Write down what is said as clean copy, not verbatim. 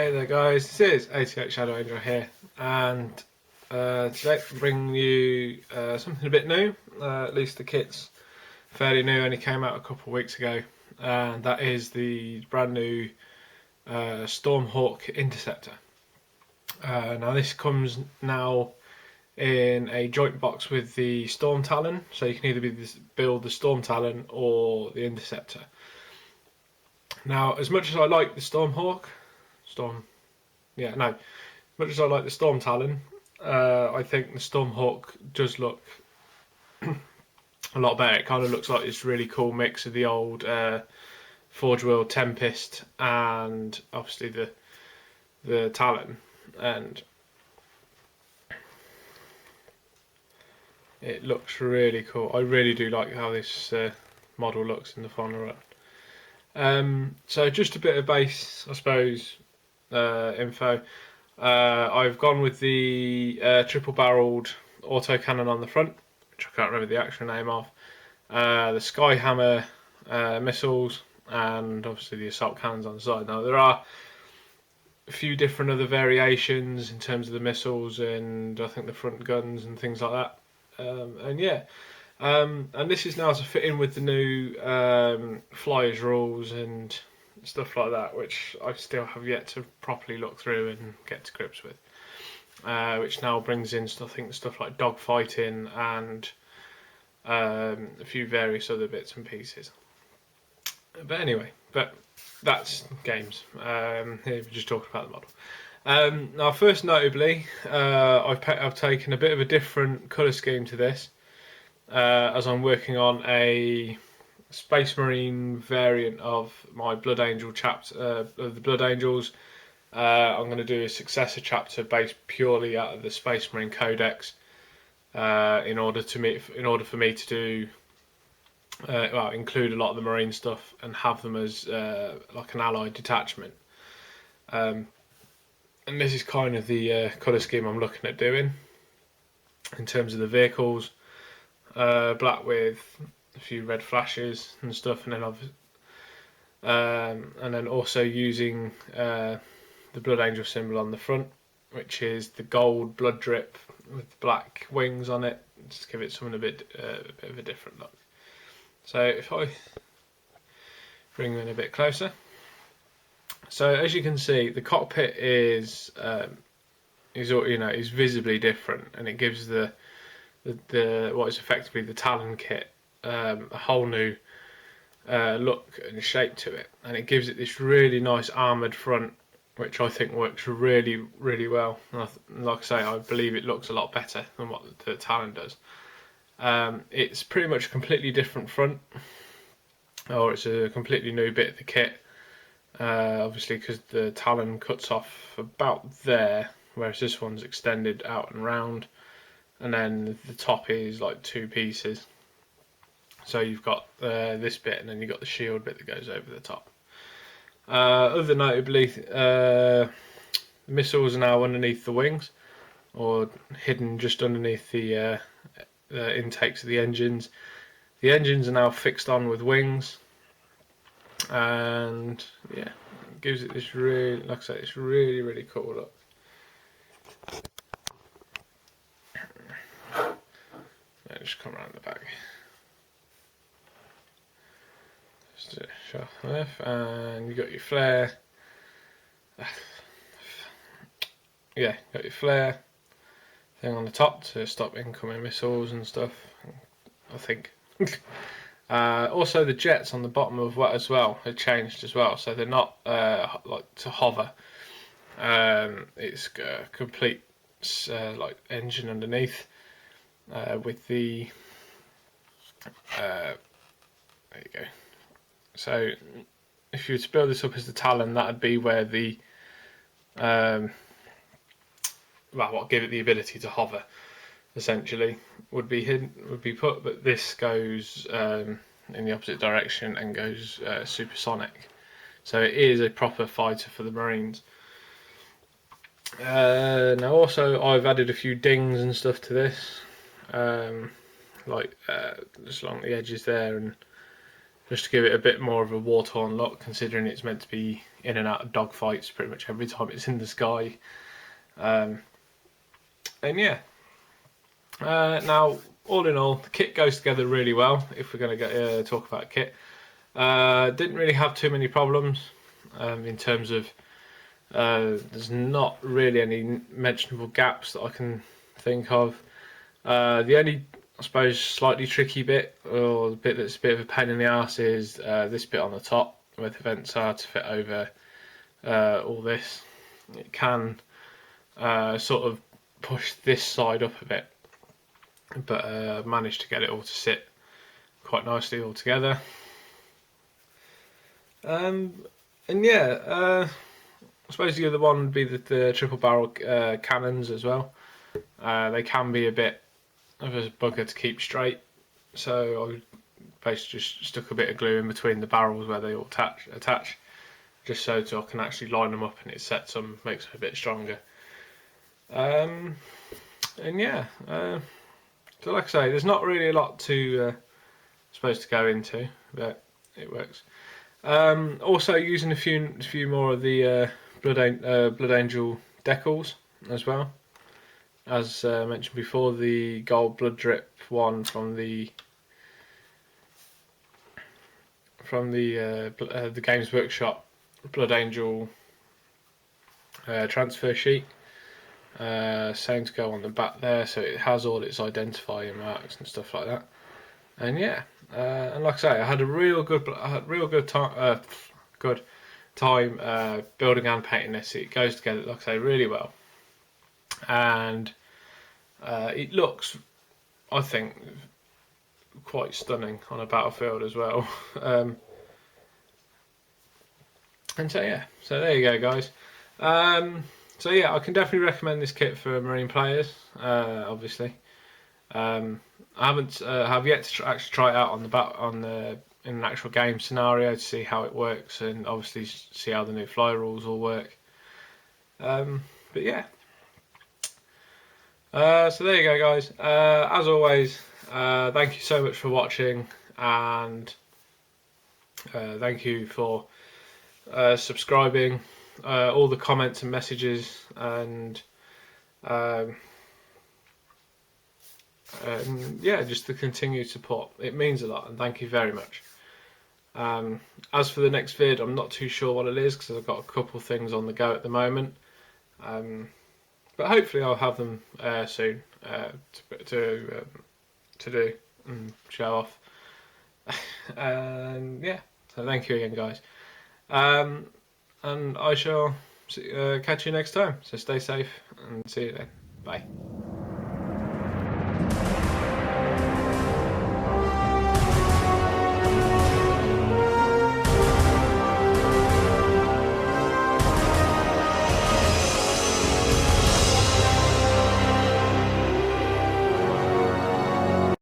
Hey there guys, this is 88 ShadowAngel here, and today I'm bringing you something a bit new. At least the kit's fairly new, only came out a couple of weeks ago, and that is the brand new StormHawk Interceptor. Now this comes now in a joint box with the Storm Talon, so you can either build the Storm Talon or the Interceptor. Now, as much as I like the StormHawk, much as I like the Storm Talon, I think the StormHawk does look a lot better. It kind of looks like this really cool mix of the old Forge World Tempest and obviously the Talon, and it looks really cool. I really do like how this model looks in the final run. So just a bit of base, I suppose, info. I've gone with the triple-barreled autocannon on the front, which I can't remember the actual name of. The Skyhammer missiles, and obviously the assault cannons on the side. Now there are a few different other variations in terms of the missiles and I think the front guns and things like that. And this is now to fit in with the new flyers rules and stuff like that, which I still have yet to properly look through and get to grips with. Which now brings in stuff like dogfighting and a few various other bits and pieces. But anyway, that's games. Here we're just talking about the model. Now, first notably, I've taken a bit of a different colour scheme to this, as I'm working on a Space Marine variant of my Blood Angel chapter of the Blood Angels. I'm going to do a successor chapter based purely out of the Space Marine Codex, in order for me to do include a lot of the Marine stuff and have them as like an allied detachment. And this is kind of the colour scheme I'm looking at doing in terms of the vehicles. Black with a few red flashes and stuff, and then also using the Blood Angel symbol on the front, which is the gold blood drip with black wings on it, just to give it something a bit of a different look. So if I bring you in a bit closer, so as you can see, the cockpit is visibly different, and it gives the what is effectively the Talon kit a whole new look and shape to it, and it gives it this really nice armoured front, which I think works really, really well. And like I say, I believe it looks a lot better than what the Talon does. It's pretty much a completely different front, or it's a completely new bit of the kit. Obviously, because the Talon cuts off about there, whereas this one's extended out and round, and then the top is like two pieces. So you've got this bit, and then you've got the shield bit that goes over the top. Other notably, the missiles are now underneath the wings, or hidden just underneath the intakes of the engines. The engines are now fixed on with wings, and yeah, it gives it this really, like I say, it's really, really cool look. Just come around the back. Just show off left, and you got your flare. Yeah, got your flare thing on the top to stop incoming missiles and stuff, I think. Also, the jets on the bottom of what as well have changed as well, so they're not like to hover. It's a complete like engine underneath. With the there you go. So if you were to build this up as the Talon, that would be where the what give it the ability to hover, essentially, would be put, but this goes in the opposite direction and goes supersonic. So it is a proper fighter for the Marines. Now also I've added a few dings and stuff to this. Just along the edges there, and just to give it a bit more of a war-torn look, considering it's meant to be in and out of dogfights pretty much every time it's in the sky. And yeah, now all in all, the kit goes together really well. If we're going to talk about kit, didn't really have too many problems in terms of there's not really any mentionable gaps that I can think of. The only, I suppose, slightly tricky bit, or the bit that's a bit of a pain in the arse, is this bit on the top where the vents are to fit over all this. It can sort of push this side up a bit, but managed to get it all to sit quite nicely all together. And yeah, I suppose the other one would be the triple barrel cannons as well. They can be a bit of a bugger to keep straight, so I basically just stuck a bit of glue in between the barrels where they all attach, just so I can actually line them up and it sets them, makes them a bit stronger. And yeah, so like I say, there's not really a lot to supposed to go into, but it works. Also using a few more of the Blood Angel decals as well. As mentioned before, the gold blood drip one from the Games Workshop Blood Angel transfer sheet. Same to go on the back there, so it has all its identifying marks and stuff like that. And yeah, and like I say, I had a real good time building and painting this. It goes together, like I say, really well, and it looks, I think, quite stunning on a battlefield as well. And so yeah, so there you go, guys. So yeah, I can definitely recommend this kit for Marine players. Obviously, I have yet to actually try it out in an actual game scenario to see how it works, and obviously see how the new fly rules all work. But yeah, so there you go, guys. As always, thank you so much for watching, and thank you for subscribing, all the comments and messages, and yeah, just the continued support. It means a lot, and thank you very much. As for the next vid, I'm not too sure what it is because I've got a couple things on the go at the moment, but hopefully I'll have them soon to do and show off. And yeah, so thank you again, guys, and I shall catch you next time, so stay safe and see you then. Bye.